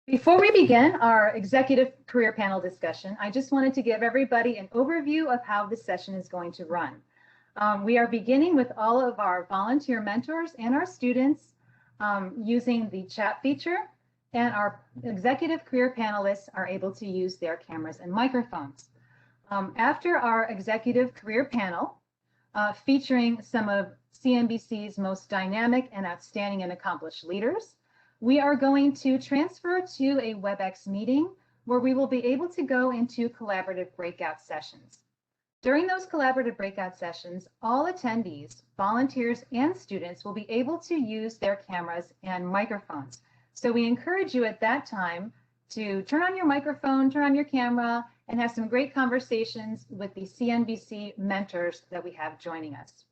Before we begin our executive career panel discussion, I just wanted to give everybody an overview of how this session is going to run. We are beginning with all of our volunteer mentors and our students using the chat feature, and our executive career panelists are able to use their cameras and microphones. After our executive career panel, featuring some of CNBC's most dynamic and outstanding and accomplished leaders, we are going to transfer to a WebEx meeting where we will be able to go into collaborative breakout sessions. During those collaborative breakout sessions, all attendees, volunteers, and students will be able to use their cameras and microphones. So we encourage you at that time to turn on your microphone, turn on your camera, and have some great conversations with the CNBC mentors that we have joining us.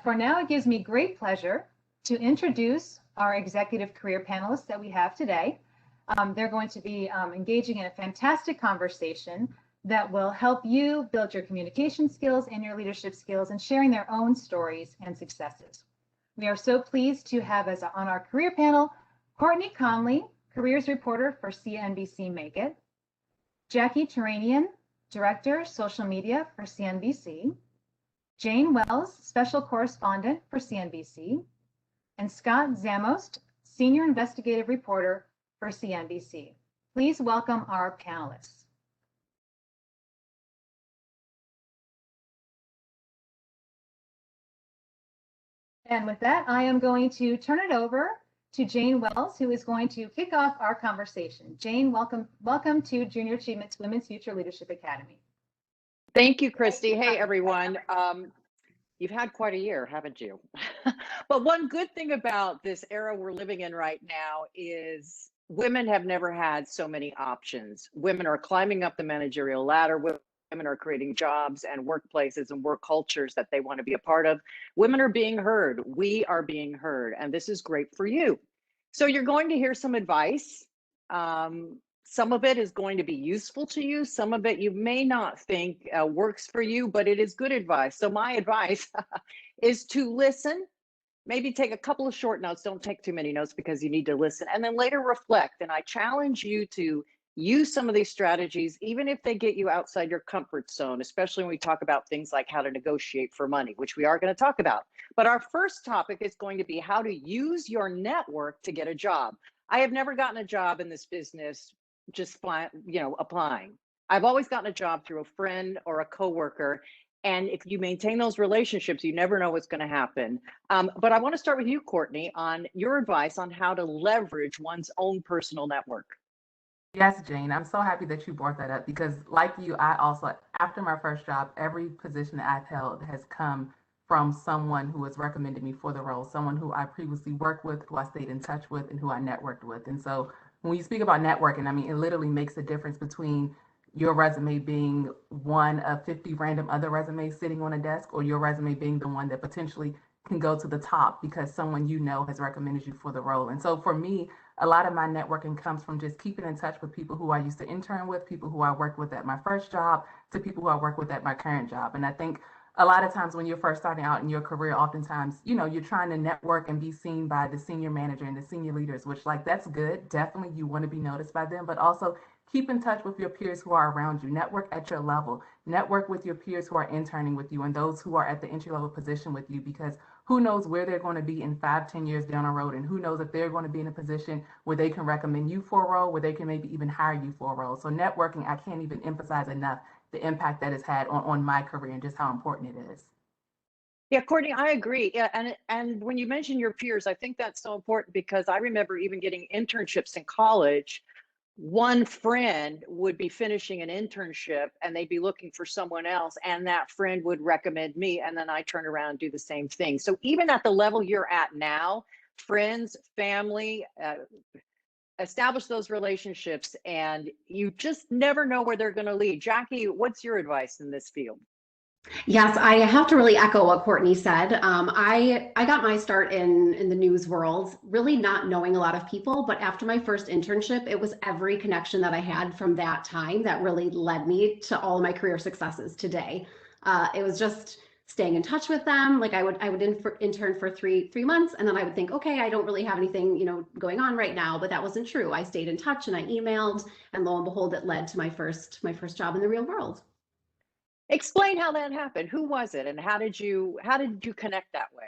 For now, it gives me great pleasure to introduce our executive career panelists that we have today. They're going to be engaging in a fantastic conversation that will help you build your communication skills and your leadership skills and sharing their own stories and successes. We are so pleased to have as on our career panel, Courtney Conley, careers reporter for CNBC Make It, Jackie Turanian, director, social media for CNBC, Jane Wells, special correspondent for CNBC, and Scott Zamost, senior investigative reporter for CNBC. Please welcome our panelists. And with that, I am going to turn it over to Jane Wells, who is going to kick off our conversation. Jane, welcome to Junior Achievement's Women's Future Leadership Academy. Thank you, Christy. Hey, everyone. You've had quite a year, haven't you? But one good thing about this era we're living in right now is women have never had so many options. Women are climbing up the managerial ladder. Women are creating jobs and workplaces and work cultures that they want to be a part of. Women are being heard. We are being heard, and this is great for you. So you're going to hear some advice. Some of it is going to be useful to you. Some of it you may not think works for you, but it is good advice. So my advice is to listen, maybe take a couple of short notes. Don't take too many notes because you need to listen, and then later reflect. And I challenge you to use some of these strategies, even if they get you outside your comfort zone, especially when we talk about things like how to negotiate for money, which we are going to talk about. But our first topic is going to be how to use your network to get a job. I have never gotten a job in this business just applying. I've always gotten a job through a friend or a coworker. And if you maintain those relationships, you never know what's going to happen. But I want to start with you, Courtney, on your advice on how to leverage one's own personal network. Yes, Jane, I'm so happy that you brought that up because like you, I also, after my first job, every position that I've held has come from someone who has recommended me for the role, someone who I previously worked with, who I stayed in touch with, and who I networked with. And so when you speak about networking, I mean, it literally makes a difference between your resume being one of 50 random other resumes sitting on a desk, or your resume being the one that potentially can go to the top because someone you know has recommended you for the role. And so for me, a lot of my networking comes from just keeping in touch with people who I used to intern with, people who I worked with at my first job, to people who I work with at my current job. And I think a lot of times when you're first starting out in your career, oftentimes, you're trying to network and be seen by the senior manager and the senior leaders, which that's good. Definitely you want to be noticed by them, but also keep in touch with your peers who are around you. Network at your level. Network with your peers who are interning with you and those who are at the entry level position with you, because who knows where they're going to be in 5-10 years down the road, and who knows if they're going to be in a position where they can recommend you for a role, where they can maybe even hire you for a role. So networking, I can't even emphasize enough the impact that it's had on my career and just how important it is. Yeah, Courtney, I agree. Yeah, and when you mention your peers, I think that's so important because I remember even getting internships in college. One friend would be finishing an internship and they'd be looking for someone else, and that friend would recommend me, and then I turn around and do the same thing. So even at the level you're at now, friends, family, establish those relationships, and you just never know where they're going to lead. Jackie, what's your advice in this field? Yes, I have to really echo what Courtney said. I got my start in the news world, really not knowing a lot of people, but after my first internship, it was every connection that I had from that time that really led me to all of my career successes today. It was just staying in touch with them. Like I would intern for three months, and then I would think, okay, I don't really have anything, going on right now. But that wasn't true. I stayed in touch and I emailed, and lo and behold, it led to my first job in the real world. Explain how that happened. Who was it, and how did you connect that way?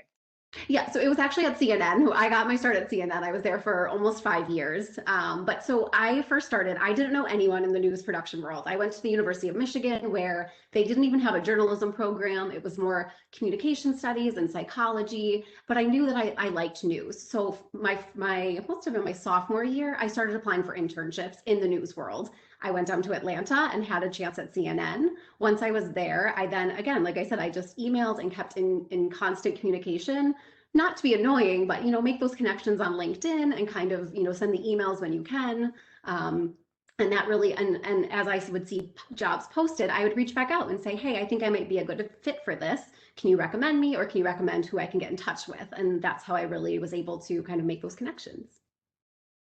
Yeah, so it was actually at CNN. I got my start at CNN. I was there for almost 5 years. But so I first started, I didn't know anyone in the news production world. I went to the University of Michigan, where they didn't even have a journalism program. It was more communication studies and psychology, but I knew that I liked news. So my must have been my sophomore year, I started applying for internships in the news world. I went down to Atlanta and had a chance at CNN. Once I was there, I then, again, like I said, I just emailed and kept in constant communication, not to be annoying, but, make those connections on LinkedIn and kind of, send the emails when you can. And that really, and as I would see jobs posted, I would reach back out and say, hey, I think I might be a good fit for this. Can you recommend me, or can you recommend who I can get in touch with? And that's how I really was able to kind of make those connections.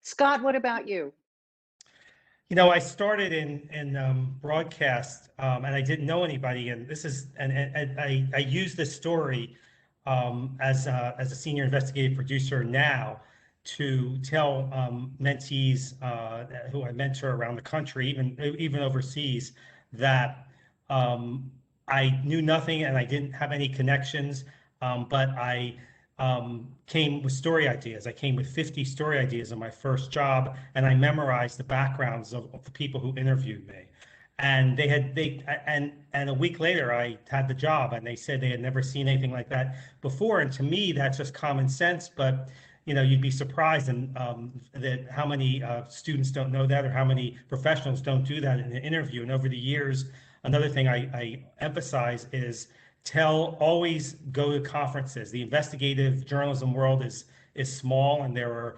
Scott, what about you? I started in broadcast, and I didn't know anybody. And this is, and I use this story as a senior investigative producer now to tell mentees who I mentor around the country, even overseas, that I knew nothing and I didn't have any connections, but I came with story ideas. I came with 50 story ideas in my first job, and I memorized the backgrounds of the people who interviewed me. And and a week later, I had the job, and they said they had never seen anything like that before. And to me, that's just common sense. But you'd be surprised that how many students don't know that, or how many professionals don't do that in an interview. And over the years, another thing I emphasize is always go to conferences. The investigative journalism world is small, and there are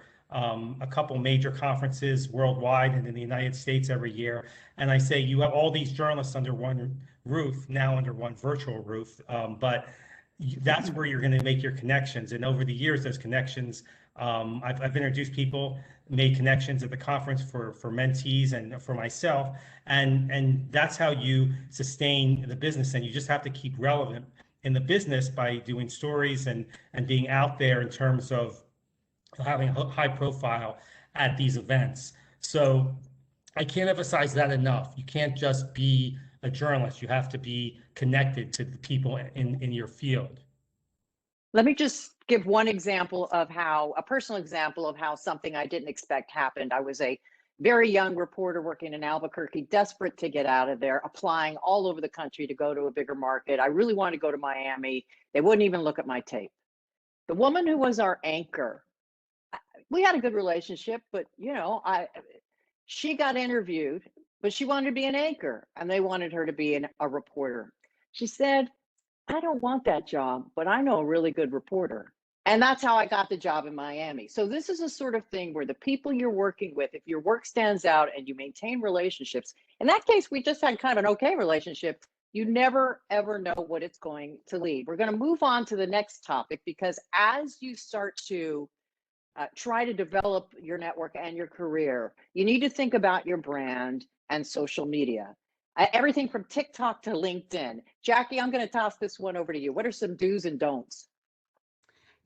a couple major conferences worldwide and in the United States every year. And I say you have all these journalists under one roof, now under one virtual roof, but that's where you're going to make your connections. And over the years, those connections, I've introduced people, made connections at the conference for mentees and for myself, and that's how you sustain the business. And you just have to keep relevant in the business by doing stories and being out there in terms of having a high profile at these events. So I can't emphasize that enough. You can't just be a journalist. You have to be connected to the people in your field. Let me just give one example of a personal example of how something I didn't expect happened. I was a very young reporter working in Albuquerque, desperate to get out of there, applying all over the country to go to a bigger market. I really wanted to go to Miami. They wouldn't even look at my tape. The woman who was our anchor, we had a good relationship, but she got interviewed, but she wanted to be an anchor, and they wanted her to be a reporter. She said, I don't want that job, but I know a really good reporter. And that's how I got the job in Miami. So this is a sort of thing where the people you're working with, if your work stands out and you maintain relationships, in that case, we just had kind of an okay relationship. You never, ever know what it's going to lead. We're going to move on to the next topic, because as you start to try to develop your network and your career, you need to think about your brand and social media. Everything from TikTok to LinkedIn. Jackie, I'm going to toss this one over to you. What are some do's and don'ts?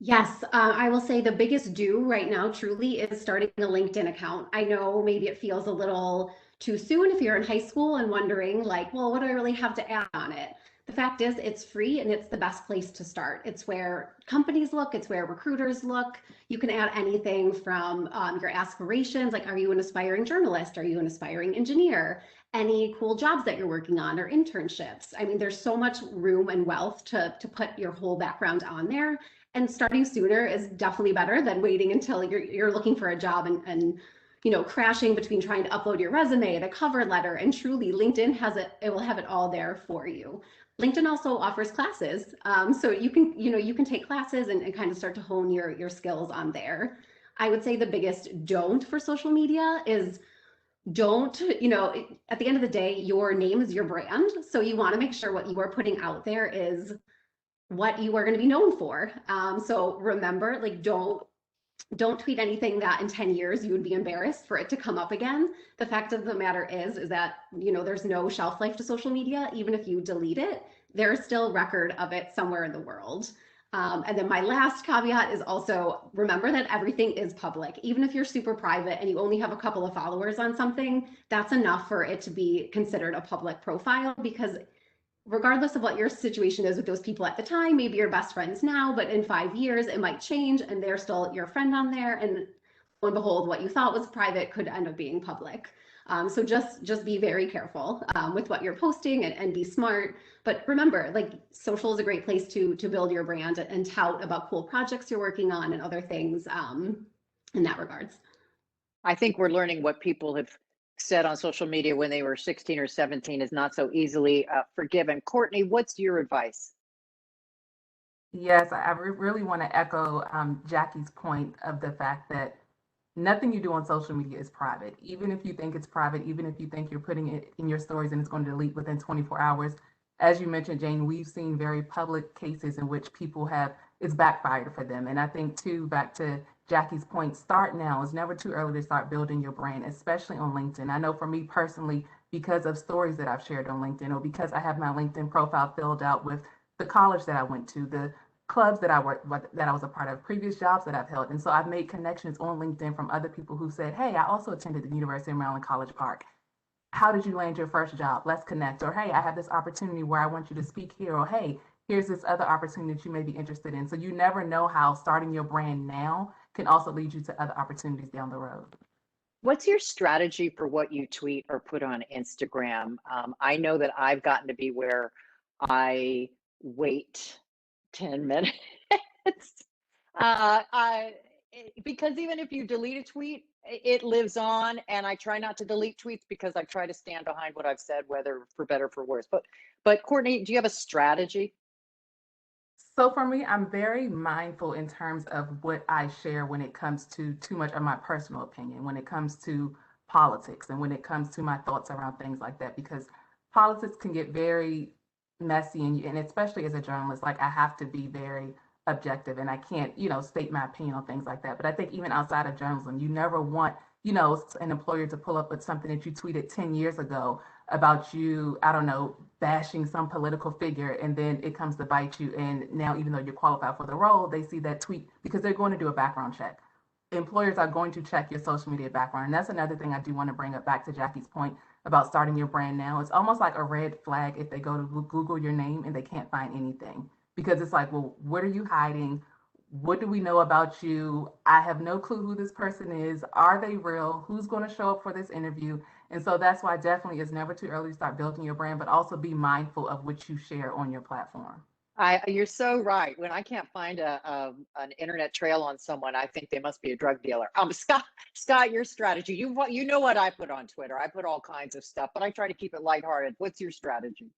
Yes, I will say the biggest do right now truly is starting a LinkedIn account. I know maybe it feels a little too soon if you're in high school and wondering like, well, what do I really have to add on it? The fact is it's free, and it's the best place to start. It's where companies look, it's where recruiters look. You can add anything from your aspirations, like, are you an aspiring journalist? Are you an aspiring engineer? Any cool jobs that you're working on, or internships. I mean, there's so much room and wealth to put your whole background on there. And starting sooner is definitely better than waiting until you're looking for a job and crashing between trying to upload your resume and a cover letter. And truly, LinkedIn has it will have it all there for you. LinkedIn also offers classes, so you can take classes and kind of start to hone your skills on there. I would say the biggest don't for social media is don't, at the end of the day, your name is your brand. So you want to make sure what you are putting out there is what you are going to be known for. So remember, like, don't tweet anything that in 10 years you would be embarrassed for it to come up again. The fact of the matter is that, there's no shelf life to social media. Even if you delete it, there's still record of it somewhere in the world. And then my last caveat is also remember that everything is public. Even if you're super private and you only have a couple of followers on something, that's enough for it to be considered a public profile, because regardless of what your situation is with those people at the time, maybe you're best friends now, but in 5 years it might change and they're still your friend on there. And lo and behold, what you thought was private could end up being public. So just be very careful with what you're posting and be smart. But remember, like, social is a great place to build your brand and tout about cool projects you're working on and other things in that regards. I think we're learning what people have said on social media when they were 16 or 17 is not so easily forgiven. Courtney, what's your advice? Yes, I really want to echo Jackie's point of the fact that nothing you do on social media is private. Even if you think it's private, even if you think you're putting it in your stories and it's going to delete within 24 hours, as you mentioned, Jane, we've seen very public cases in which people have, it's backfired for them. And I think too, back to Jackie's point, start now. It's never too early to start building your brand, especially on LinkedIn. I know for me personally, because of stories that I've shared on LinkedIn, or because I have my LinkedIn profile filled out with the college that I went to, the clubs that I was a part of, previous jobs that I've held. And so I've made connections on LinkedIn from other people who said, hey, I also attended the University of Maryland College Park. How did you land your first job? Let's connect. Or, hey, I have this opportunity where I want you to speak here. Or, hey, here's this other opportunity that you may be interested in. So you never know how starting your brand now can also lead you to other opportunities down the road. What's your strategy for what you tweet or put on Instagram? I know that I've gotten to be where I wait 10 minutes. Because even if you delete a tweet, it lives on, and I try not to delete tweets because I try to stand behind what I've said, whether for better or for worse. But Courtney, do you have a strategy? So for me, I'm very mindful in terms of what I share when it comes to too much of my personal opinion, when it comes to politics, and when it comes to my thoughts around things like that, because politics can get very messy, and especially as a journalist, like, I have to be very objective and I can't, state my opinion on things like that. But I think even outside of journalism, you never want, an employer to pull up with something that you tweeted 10 years ago about you, I don't know, bashing some political figure, and then it comes to bite you. And now, even though you're qualified for the role, they see that tweet because they're going to do a background check. Employers are going to check your social media background. And that's another thing I do want to bring up, back to Jackie's point about starting your brand now. It's almost like a red flag if they go to Google your name and they can't find anything, because it's like, well, what are you hiding? What do we know about you? I have no clue who this person is. Are they real? Who's going to show up for this interview? And so that's why definitely it's never too early to start building your brand, but also be mindful of what you share on your platform. You're so right. When I can't find an internet trail on someone, I think they must be a drug dealer. Scott, your strategy. You know what I put on Twitter. I put all kinds of stuff, but I try to keep it lighthearted. What's your strategy?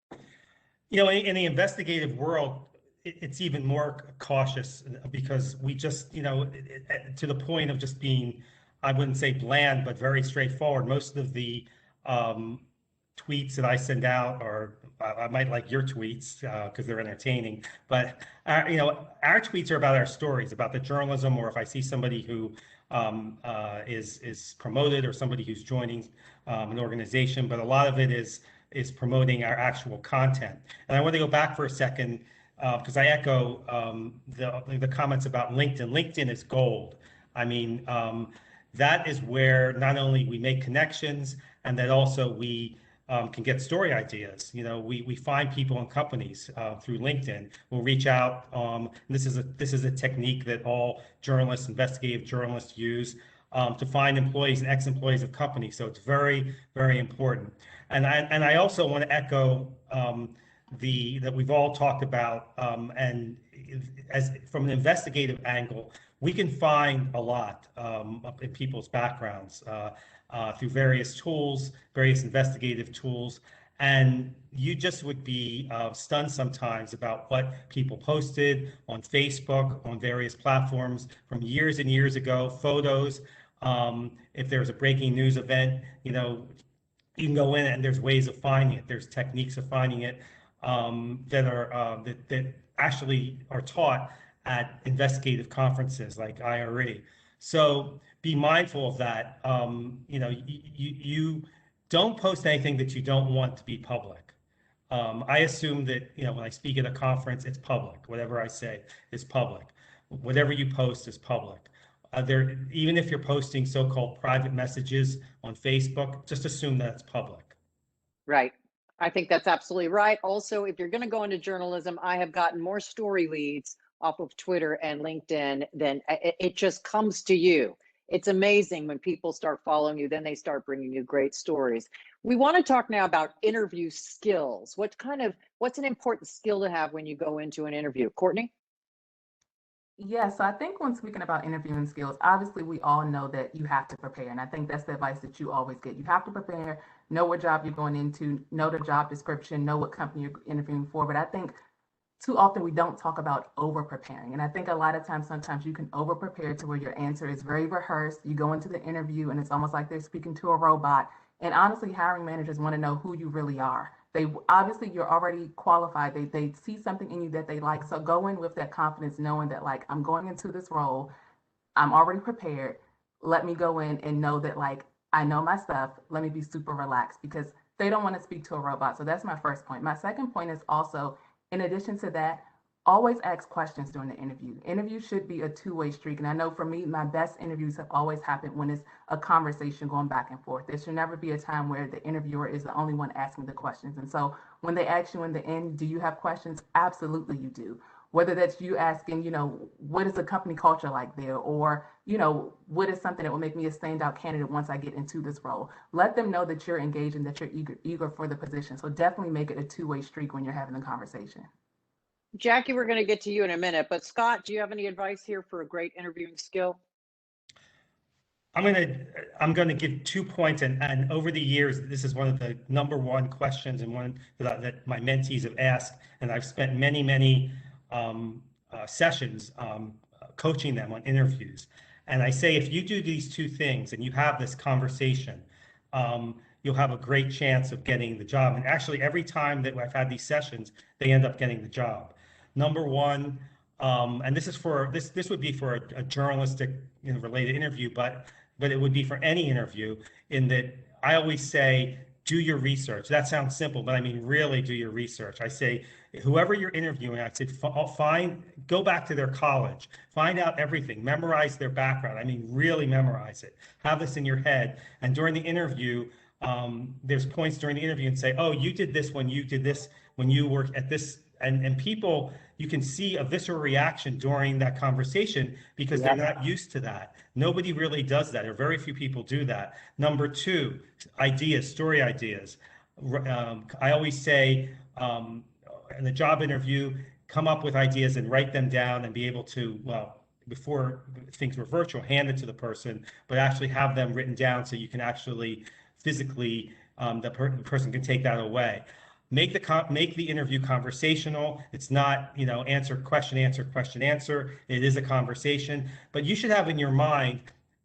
In the investigative world, it's even more cautious because we just, to the point of just being, I wouldn't say bland, but very straightforward. Most of the tweets that I send out, or I might like your tweets because they're entertaining, but our tweets are about our stories, about the journalism, or if I see somebody who is promoted, or somebody who's joining an organization, but a lot of it is promoting our actual content. And I want to go back for a second because I echo the comments about LinkedIn. LinkedIn is gold. I mean, that is where not only we make connections, and that also we can get story ideas. We find people and companies through LinkedIn. We'll reach out. This is a technique that all journalists, investigative journalists, use to find employees and ex-employees of companies. So it's very, very important. And I also want to echo that we've all talked about, and as from an investigative angle, we can find a lot in people's backgrounds through various tools, various investigative tools. And you just would be stunned sometimes about what people posted on Facebook, on various platforms from years and years ago, photos. If there's a breaking news event, you can go in and there's ways of finding it. There's techniques of finding it that actually are taught at investigative conferences like IRE. So be mindful of that. You don't post anything that you don't want to be public. I assume that, when I speak at a conference, it's public. Whatever I say is public. Whatever you post is public. Even if you're posting so-called private messages on Facebook, just assume that it's public. Right. I think that's absolutely right. Also, if you're going to go into journalism, I have gotten more story leads off of Twitter and LinkedIn than it just comes to you. It's amazing when people start following you, then they start bringing you great stories. We want to talk now about interview skills. What's an important skill to have when you go into an interview? Courtney? Yeah, so I think when speaking about interviewing skills, obviously we all know that you have to prepare. And I think that's the advice that you always get. You have to prepare, know what job you're going into, know the job description, know what company you're interviewing for. But I think too often we don't talk about over preparing. And I think a lot of times, sometimes you can over prepare to where your answer is very rehearsed. You go into the interview and it's almost like they're speaking to a robot. And honestly, hiring managers want to know who you really are. They obviously, you're already qualified. They see something in you that they like. So go in with that confidence, knowing that like, I'm going into this role, I'm already prepared. Let me go in and know that like, I know my stuff. Let me be super relaxed, because they don't want to speak to a robot. So that's my first point. My second point is also, in addition to that, always ask questions during the interview. Interview should be a two-way streak. And I know for me, my best interviews have always happened when it's a conversation going back and forth. There should never be a time where the interviewer is the only one asking the questions. And so when they ask you in the end, do you have questions? Absolutely you do. Whether that's you asking, what is the company culture like there? Or, what is something that will make me a standout candidate once I get into this role? Let them know that you're engaged and that you're eager for the position. So definitely make it a two-way streak when you're having a conversation. Jackie, we're going to get to you in a minute, but Scott, do you have any advice here for a great interviewing skill? I'm going to give 2 points, and over the years, this is one of the number one questions and one that my mentees have asked, and I've spent many sessions coaching them on interviews. And I say, if you do these two things and you have this conversation, you'll have a great chance of getting the job. And actually, every time that I've had these sessions, they end up getting the job. Number one, and this would be for a journalistic related interview, but it would be for any interview, in that I always say, do your research. That sounds simple, but I mean, really do your research. I say, whoever you're interviewing, I said, go back to their college, find out everything, memorize their background. I mean, really memorize it. Have this in your head. And during the interview, there's points during the interview and say, oh, you did this when you did this, when you worked at this. And people, you can see a visceral reaction during that conversation, because they're not used to that. Nobody really does that, or very few people do that. Number two, story ideas. I always say, in the job interview, come up with ideas and write them down, and be able to, before things were virtual, hand it to the person, but actually have them written down so you can actually physically, the person can take that away. Make the interview conversational. It's not, answer, question, answer, question, answer. It is a conversation, but you should have in your mind,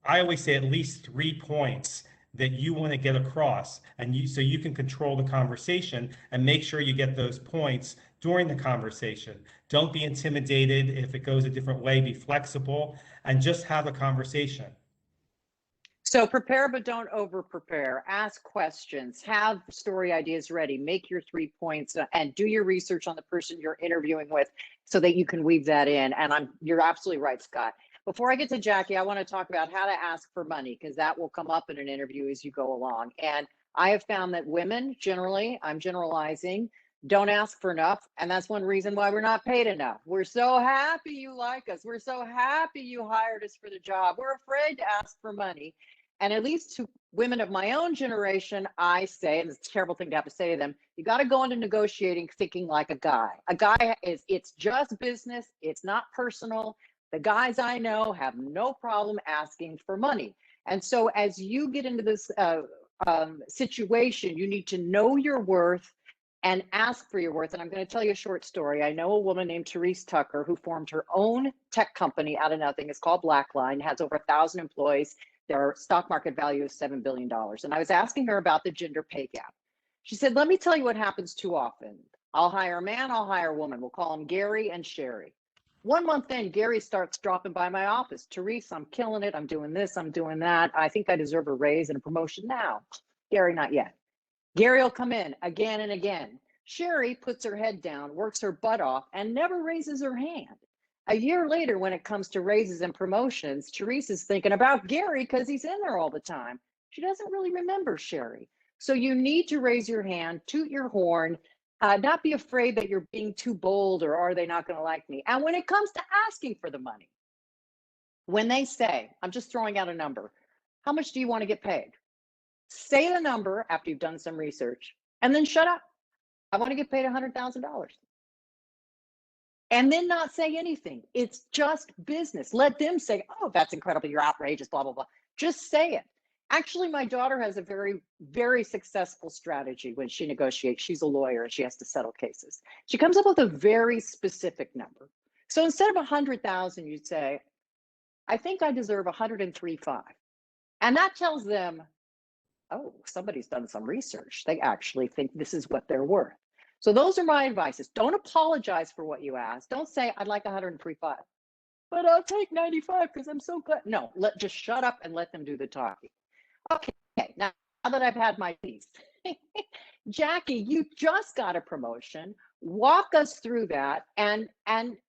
I always say, at least 3 points that you want to get across, and so you can control the conversation and make sure you get those points during the conversation. Don't be intimidated if it goes a different way. Be flexible and just have a conversation. So prepare, but don't over prepare. Ask questions, have story ideas ready, make your 3 points, and do your research on the person you're interviewing with so that you can weave that in. And you're absolutely right, Scott. Before I get to Jackie, I want to talk about how to ask for money, because that will come up in an interview as you go along. And I have found that women generally, I'm generalizing, don't ask for enough. And that's one reason why we're not paid enough. We're so happy you like us. We're so happy you hired us for the job. We're afraid to ask for money. And at least to women of my own generation, I say, and it's a terrible thing to have to say to them, you got to go into negotiating thinking like a guy. A guy it's just business. It's not personal. The guys I know have no problem asking for money. And so as you get into this situation, you need to know your worth and ask for your worth. And I'm going to tell you a short story. I know a woman named Therese Tucker who formed her own tech company out of nothing. It's called Blackline, has over 1,000 employees. Their stock market value is $7 billion. And I was asking her about the gender pay gap. She said, let me tell you what happens too often. I'll hire a man, I'll hire a woman. We'll call them Gary and Sherry. 1 month in, Gary starts dropping by my office. Therese, I'm killing it. I'm doing this, I'm doing that. I think I deserve a raise and a promotion now. Gary, not yet. Gary will come in again and again. Sherry puts her head down, works her butt off, and never raises her hand. A year later, when it comes to raises and promotions, Teresa's thinking about Gary because he's in there all the time. She doesn't really remember Sherry. So you need to raise your hand, toot your horn, not be afraid that you're being too bold or are they not going to like me. And when it comes to asking for the money, when they say, I'm just throwing out a number, how much do you want to get paid? Say the number after you've done some research and then shut up. I want to get paid $100,000. And then not say anything. It's just business. Let them say, oh, that's incredible. You're outrageous, blah, blah, blah. Just say it. Actually, my daughter has a very, very successful strategy when she negotiates. She's a lawyer and she has to settle cases. She comes up with a very specific number. So instead of 100,000, you'd say, I think I deserve 103.5. And that tells them, oh, somebody's done some research. They actually think this is what they're worth. So those are my advices. Don't apologize for what you asked. Don't say, I'd like 103.5, but I'll take 95 because I'm so glad. No, just shut up and let them do the talking. Okay, now that I've had my piece, Jackie, you just got a promotion. Walk us through that and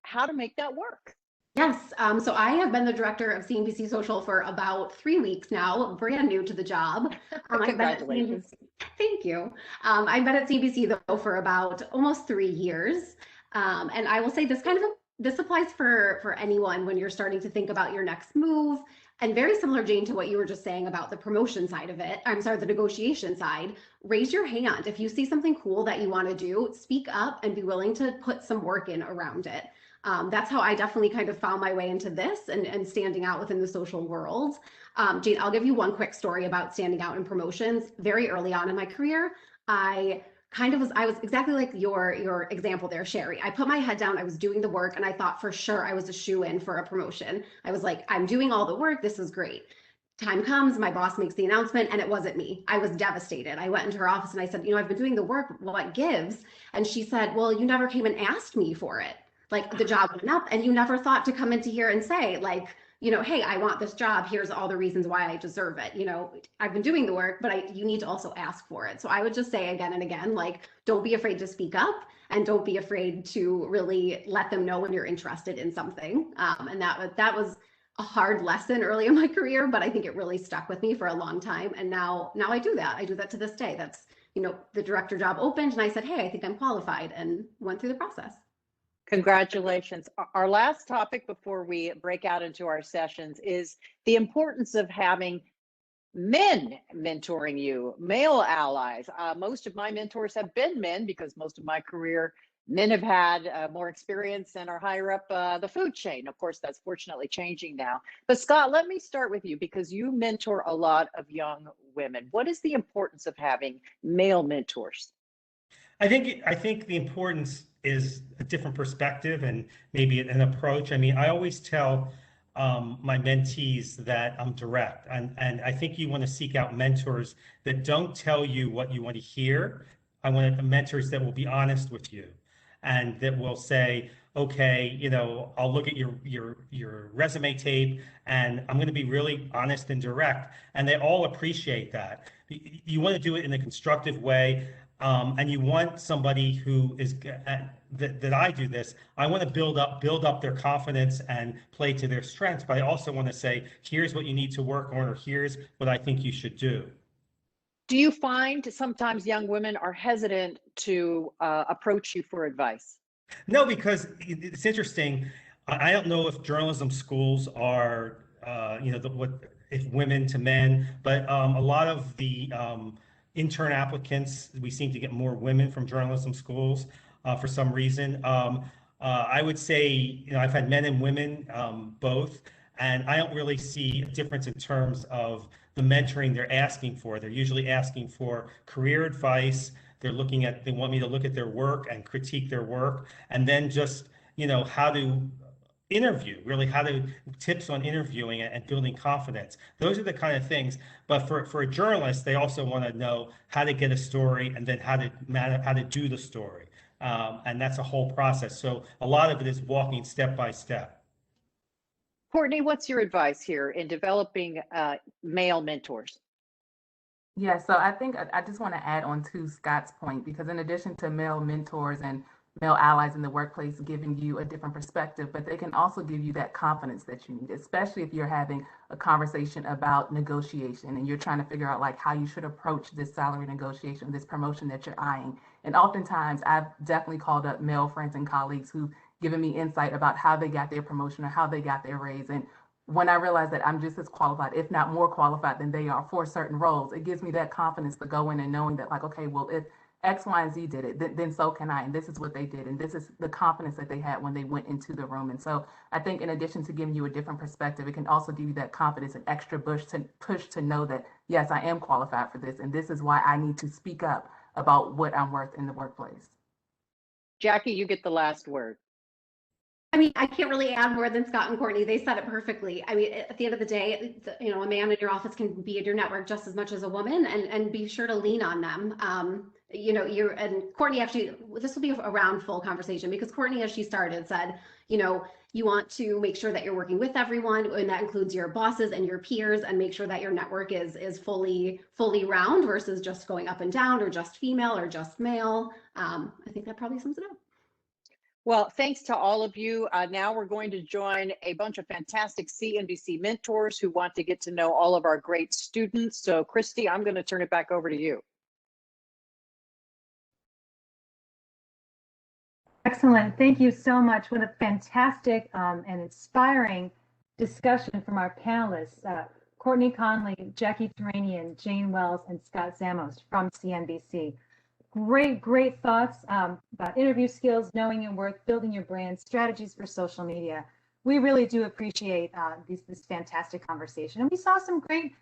how to make that work. Yes, so I have been the director of CNBC Social for about 3 weeks now, brand new to the job. Congratulations. Thank you. I've been at CNBC though for about almost 3 years. And I will say this applies for anyone when you're starting to think about your next move. And very similar, Jane, to what you were just saying about the promotion side of it. I'm sorry, the negotiation side. Raise your hand. If you see something cool that you want to do, speak up and be willing to put some work in around it. That's how I definitely kind of found my way into this and standing out within the social world. Jane, I'll give you one quick story about standing out in promotions. Very early on in my career, I was exactly like your example there, Sherry. I put my head down, I was doing the work, and I thought for sure I was a shoe-in for a promotion. I was like, I'm doing all the work, this is great. Time comes, my boss makes the announcement, and it wasn't me. I was devastated. I went into her office and I said, I've been doing the work, what gives? And she said, well, you never came and asked me for it. Like the job went up and you never thought to come into here and say like, hey, I want this job. Here's all the reasons why I deserve it. I've been doing the work, but you need to also ask for it. So I would just say again and again, like, don't be afraid to speak up and don't be afraid to really let them know when you're interested in something. And that was a hard lesson early in my career, but I think it really stuck with me for a long time. And now I do that. I do that to this day. That's, the director job opened and I said, hey, I think I'm qualified, and went through the process. Congratulations. Our last topic before we break out into our sessions is the importance of having men mentoring you, male allies. Most of my mentors have been men because most of my career, men have had more experience and are higher up the food chain. Of course, that's fortunately changing now. But Scott, let me start with you because you mentor a lot of young women. What is the importance of having male mentors? I think the importance is a different perspective and maybe an approach. I mean, I always tell my mentees that I'm direct, and I think you want to seek out mentors that don't tell you what you want to hear. I want mentors that will be honest with you and that will say, okay, I'll look at your resume tape and I'm going to be really honest and direct. And they all appreciate that. You want to do it in a constructive way. And you want somebody who is that I do this. I want to build up their confidence and play to their strengths, but I also want to say, here's what you need to work on, or here's what I think you should do. Do you find sometimes young women are hesitant to approach you for advice? No, because it's interesting. I don't know if journalism schools are, if women to men, but a lot of the intern applicants, we seem to get more women from journalism schools for some reason. I would say, I've had men and women both, and I don't really see a difference in terms of the mentoring they're asking for. They're usually asking for career advice. They want me to look at their work and critique their work, and then just, how to interview, really tips on interviewing and building confidence. Those are the kind of things. But for a journalist, they also want to know how to get a story and then how to do the story. And that's a whole process. So a lot of it is walking step by step. Courtney, what's your advice here in developing male mentors? Yeah, so I think I just want to add on to Scott's point, because in addition to male mentors and male allies in the workplace giving you a different perspective, but they can also give you that confidence that you need, especially if you're having a conversation about negotiation and you're trying to figure out like how you should approach this salary negotiation, this promotion that you're eyeing. And oftentimes I've definitely called up male friends and colleagues who've given me insight about how they got their promotion or how they got their raise. And when I realize that I'm just as qualified, if not more qualified than they are for certain roles, it gives me that confidence to go in and knowing that, like, okay, well, if X, Y, and Z did it, then so can I. And this is what they did. And this is the confidence that they had when they went into the room. And so I think in addition to giving you a different perspective, it can also give you that confidence and extra push to know that, yes, I am qualified for this. And this is why I need to speak up about what I'm worth in the workplace. Jackie, you get the last word. I mean, I can't really add more than Scott and Courtney. They said it perfectly. I mean, at the end of the day, you know, a man in your office can be in your network just as much as a woman, and be sure to lean on them. You know, and Courtney, actually, this will be a round full conversation, because Courtney, as she started, said, you know, you want to make sure that you're working with everyone, and that includes your bosses and your peers, and make sure that your network is fully round versus just going up and down, or just female or just male. I think that probably sums it up. Well, thanks to all of you. Now we're going to join a bunch of fantastic CNBC mentors who want to get to know all of our great students. So Christy, I'm going to turn it back over to you. Excellent. Thank you so much. What a fantastic and inspiring discussion from our panelists, Courtney Conley, Jackie Turanian, Jane Wells, and Scott Zamos from CNBC. Great thoughts about interview skills, knowing your worth, building your brand, strategies for social media. We really do appreciate this fantastic conversation. And we saw some great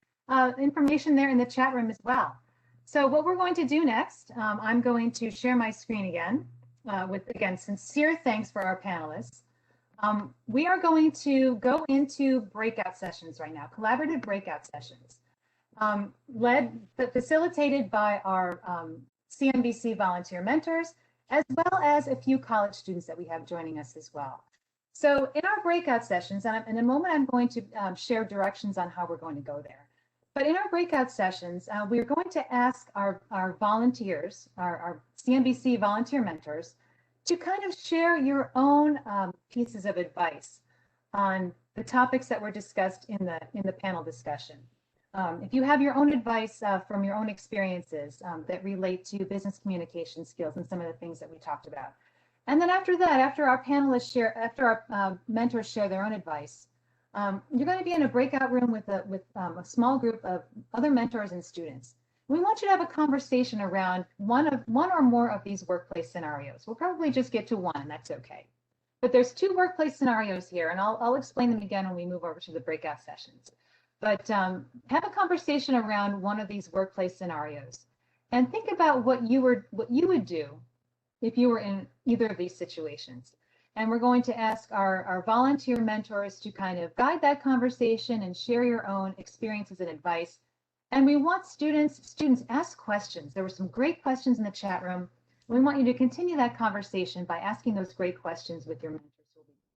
information there in the chat room as well. So what we're going to do next, I'm going to share my screen again with, again, sincere thanks for our panelists. We are going to go into breakout sessions right now, collaborative breakout sessions, facilitated by our CNBC volunteer mentors, as well as a few college students that we have joining us as well. So in our breakout sessions, and in a moment I'm going to share directions on how we're going to go there. But in our breakout sessions, we're going to ask our volunteers, our CNBC volunteer mentors, to kind of share your own pieces of advice on the topics that were discussed in the panel discussion. If you have your own advice from your own experiences that relate to business communication skills and some of the things that we talked about. And then after that, after our panelists share, after our mentors share their own advice, you're going to be in a breakout room with a small group of other mentors and students. We want you to have a conversation around one or more of these workplace scenarios. We'll probably just get to one, and that's okay. But there's two workplace scenarios here, and I'll explain them again when we move over to the breakout sessions. But have a conversation around one of these workplace scenarios, and think about what you would do if you were in either of these situations. And we're going to ask our volunteer mentors to kind of guide that conversation and share your own experiences and advice. And we want students ask questions. There were some great questions in the chat room. We want you to continue that conversation by asking those great questions with your mentors.